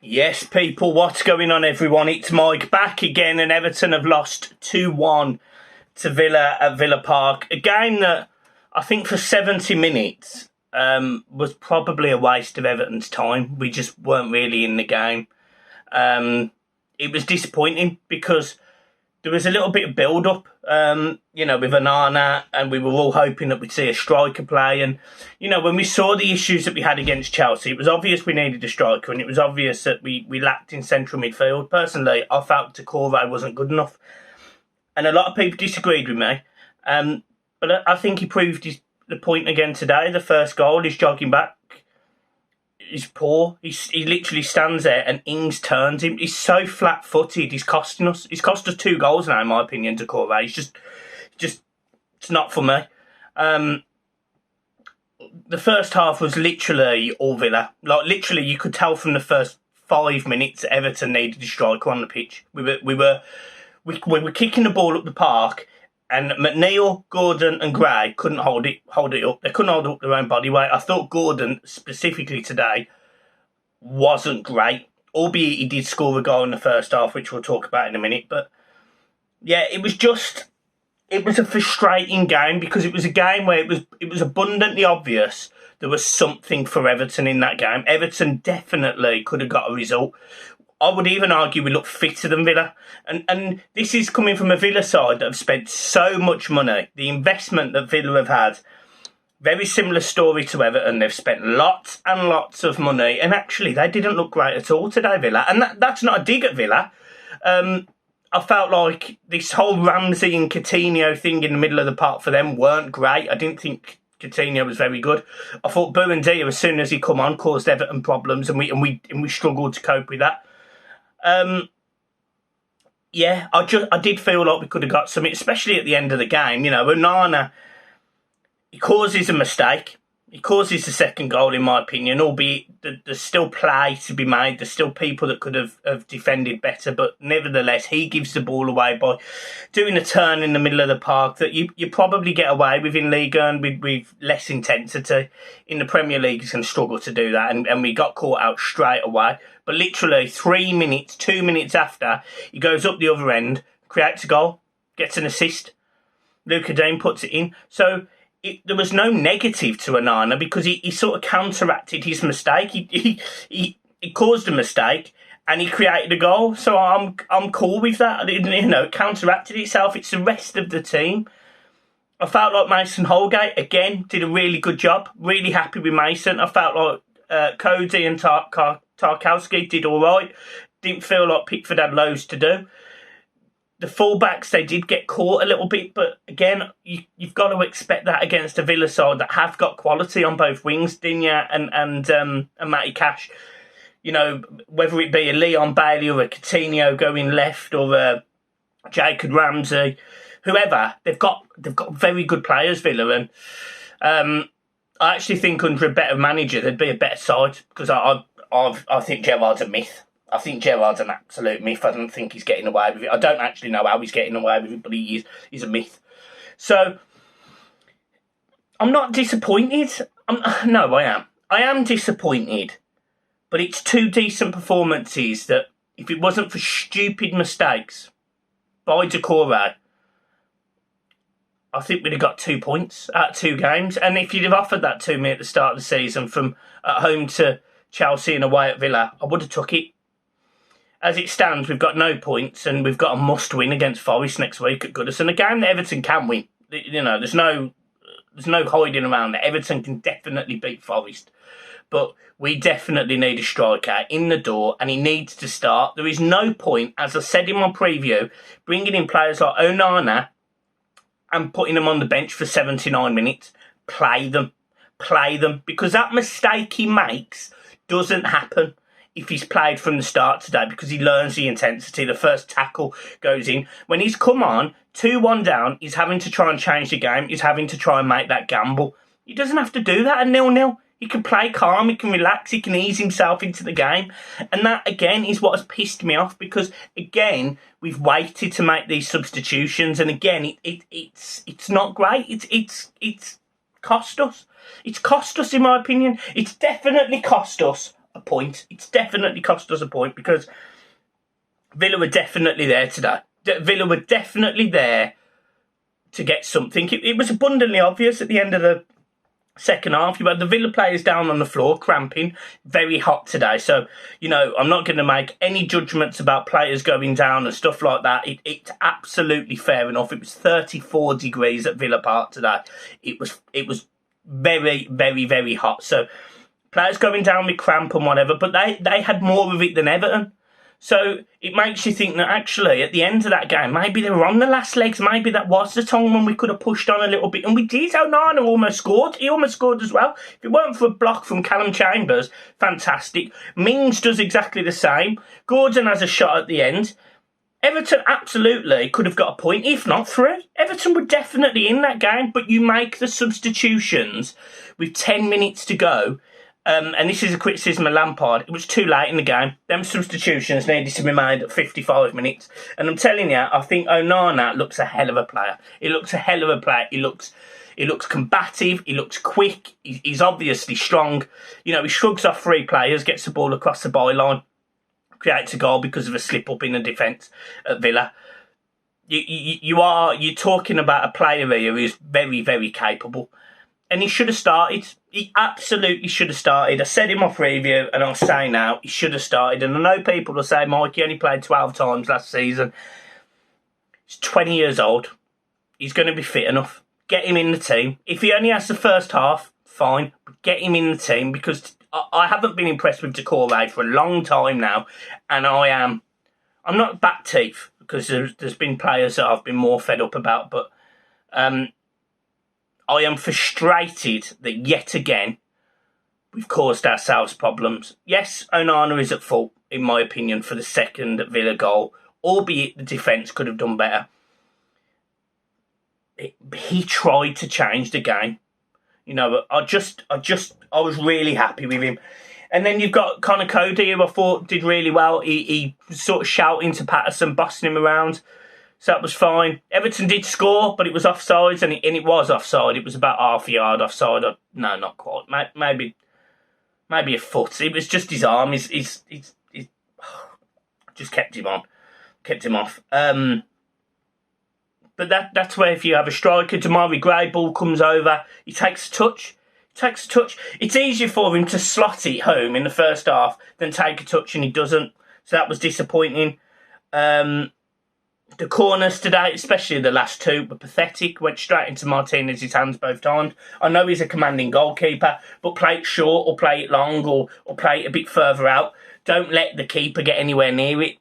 Yes, people, what's going on, everyone? It's Mike back again, and Everton have lost 2-1 to Villa at Villa Park. A game that I think for 70 minutes was probably a waste of Everton's time. We just weren't really in the game. It was disappointing because there was a little bit of build-up, with Onana, and we were all hoping that we'd see a striker play. And, when we saw the issues that we had against Chelsea, it was obvious we needed a striker, and it was obvious that we lacked in central midfield. Personally, I felt Doucouré wasn't good enough. And a lot of people disagreed with me. But I think he proved the point again today. The first goal, he's jogging back. He's poor. He literally stands there and Ings turns him. He's so flat-footed. He's costing us. He's cost us 2 goals now, in my opinion, Doucouré. He's just, it's not for me. The first half was literally all Villa. Like, literally, you could tell from the first 5 minutes that Everton needed a striker on the pitch. We were kicking the ball up the park, and McNeil, Gordon and Gray couldn't hold it up. They couldn't hold up their own body weight. I thought Gordon, specifically today, wasn't great. Albeit he did score a goal in the first half, which we'll talk about in a minute. But, yeah, it was a frustrating game because it was a game where it was abundantly obvious there was something for Everton in that game. Everton definitely could have got a result. I would even argue we look fitter than Villa. And this is coming from a Villa side that have spent so much money. The investment that Villa have had, very similar story to Everton. They've spent lots and lots of money. And actually, they didn't look great at all today, Villa. And that's not a dig at Villa. I felt like this whole Ramsey and Coutinho thing in the middle of the park for them weren't great. I didn't think Coutinho was very good. I thought Buendia, as soon as he come on, caused Everton problems. And we struggled to cope with that. I did feel like we could have got something, especially at the end of the game. Onana, he causes a mistake. He causes the second goal, in my opinion, albeit there's still play to be made. There's still people that could have defended better, but nevertheless, he gives the ball away by doing a turn in the middle of the park that you probably get away with in Liga and with less intensity. In the Premier League, he's going to struggle to do that, and we got caught out straight away. But literally 2 minutes after, he goes up the other end, creates a goal, gets an assist. Luka Dean puts it in. So there was no negative to Onana because he sort of counteracted his mistake. He caused a mistake and he created a goal. So I'm cool with that. It counteracted itself. It's the rest of the team. I felt like Mason Holgate, again, did a really good job. Really happy with Mason. I felt like Cody and Tarkowski did all right. Didn't feel like Pickford had loads to do. The fullbacks, they did get caught a little bit, but again, you've got to expect that against a Villa side that have got quality on both wings, Digne and Matty Cash. Whether it be a Leon Bailey or a Coutinho going left or a Jacob Ramsey, whoever, they've got very good players, Villa, and I actually think under a better manager, there'd be a better side because I think Gerrard's a myth. I think Gerrard's an absolute myth. I don't think he's getting away with it. I don't actually know how he's getting away with it, but he's a myth. So, I'm not disappointed. No, I am. I am disappointed. But it's 2 decent performances that, if it wasn't for stupid mistakes by Doucouré, I think we'd have got 2 points out of 2 games. And if you'd have offered that to me at the start of the season from at home to Chelsea and away at Villa, I would have took it. As it stands, we've got no points and we've got a must-win against Forest next week at Goodison. A game that Everton can win. There's no hiding around that. Everton can definitely beat Forest. But we definitely need a striker in the door and he needs to start. There is no point, as I said in my preview, bringing in players like Onana and putting them on the bench for 79 minutes. Play them. Because that mistake he makes doesn't happen if he's played from the start today because he learns the intensity. The first tackle goes in. When he's come on, 2-1 down, he's having to try and change the game. He's having to try and make that gamble. He doesn't have to do that at 0-0. He can play calm, he can relax, he can ease himself into the game. And that, again, is what has pissed me off because, again, we've waited to make these substitutions. And, again, it's not great. It's cost us. It's cost us, in my opinion. It's definitely cost us a point. It's definitely cost us a point because Villa were definitely there today. Villa were definitely there to get something. It was abundantly obvious at the end of the second half. You had the Villa players down on the floor, cramping, very hot today. So, you know, I'm not going to make any judgments about players going down and stuff like that. It's absolutely fair enough. It was 34 degrees at Villa Park today. It was very, very, very hot. So, players going down with cramp and whatever, but they had more of it than Everton. So it makes you think that actually at the end of that game, maybe they were on the last legs. Maybe that was the time when we could have pushed on a little bit. And we did. Onana almost scored. He almost scored as well. If it weren't for a block from Callum Chambers, fantastic. Mings does exactly the same. Gordon has a shot at the end. Everton absolutely could have got a point, if not 3. Everton were definitely in that game, but you make the substitutions with 10 minutes to go. And this is a criticism of Lampard. It was too late in the game. Them substitutions needed to be made at 55 minutes. And I'm telling you, I think Onana looks a hell of a player. He looks a hell of a player. He looks combative. He looks quick. He's obviously strong. You know, he shrugs off 3 players, gets the ball across the byline, creates a goal because of a slip-up in the defence at Villa. You're talking about a player here who's very, very capable. And he should have started. He absolutely should have started. I said in my preview, and I'll say now, he should have started. And I know people will say, Mike, he only played 12 times last season. He's 20 years old. He's going to be fit enough. Get him in the team. If he only has the first half, fine. But get him in the team because I haven't been impressed with Decore for a long time now. And I'm not back teeth because there's been players that I've been more fed up about. But I am frustrated that yet again we've caused ourselves problems. Yes, Onana is at fault, in my opinion, for the second Villa goal, albeit the defence could have done better. He tried to change the game. You know, I was really happy with him. And then you've got Connor Cody, who I thought did really well. He was sort of shouting to Patterson, bossing him around. So that was fine. Everton did score, but it was offside, and it was offside. It was about half a yard offside. No, not quite. Maybe a foot. It was just his arm. He's just kept him on, kept him off. But that's where if you have a striker, Damari Gray, ball comes over, he takes a touch. It's easier for him to slot it home in the first half than take a touch, and he doesn't. So that was disappointing. The corners today, especially the last 2, were pathetic. Went straight into Martinez's hands both times. I know he's a commanding goalkeeper, but play it short or play it long or play it a bit further out. Don't let the keeper get anywhere near it.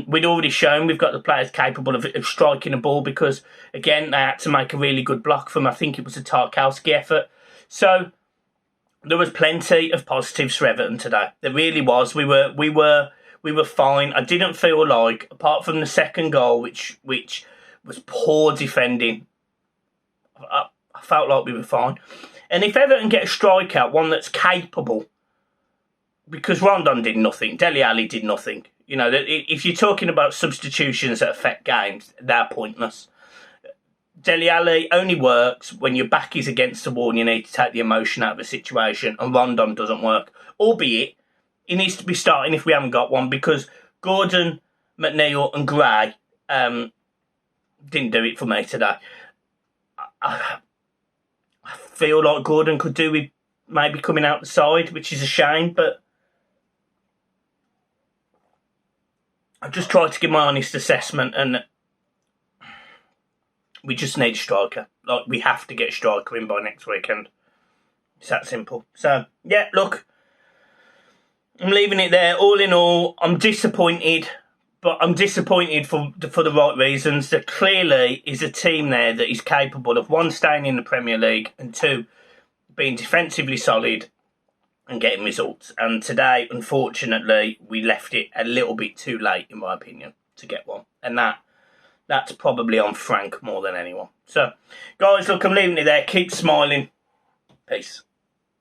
We'd already shown we've got the players capable of striking a ball because, again, they had to make a really good block from, I think it was a Tarkowski effort. So there was plenty of positives for Everton today. There really was. We were fine. I didn't feel like, apart from the second goal, which was poor defending, I felt like we were fine. And if Everton get a strikeout, one that's capable, because Rondon did nothing, Dele Alli did nothing. You know, if you're talking about substitutions that affect games, they're pointless. Dele Alli only works when your back is against the wall and you need to take the emotion out of the situation, and Rondon doesn't work. Albeit, he needs to be starting if we haven't got one, because Gordon, McNeil and Gray didn't do it for me today. I feel like Gordon could do with maybe coming out the side, which is a shame, but I've just tried to give my honest assessment, and we just need a striker. Like, we have to get a striker in by next weekend. It's that simple. So, yeah, look, I'm leaving it there. All in all, I'm disappointed, but I'm disappointed for the right reasons. There clearly is a team there that is capable of, 1, staying in the Premier League, and 2, being defensively solid and getting results. And today, unfortunately, we left it a little bit too late, in my opinion, to get one. And that's probably on Frank more than anyone. So, guys, look, I'm leaving it there. Keep smiling. Peace.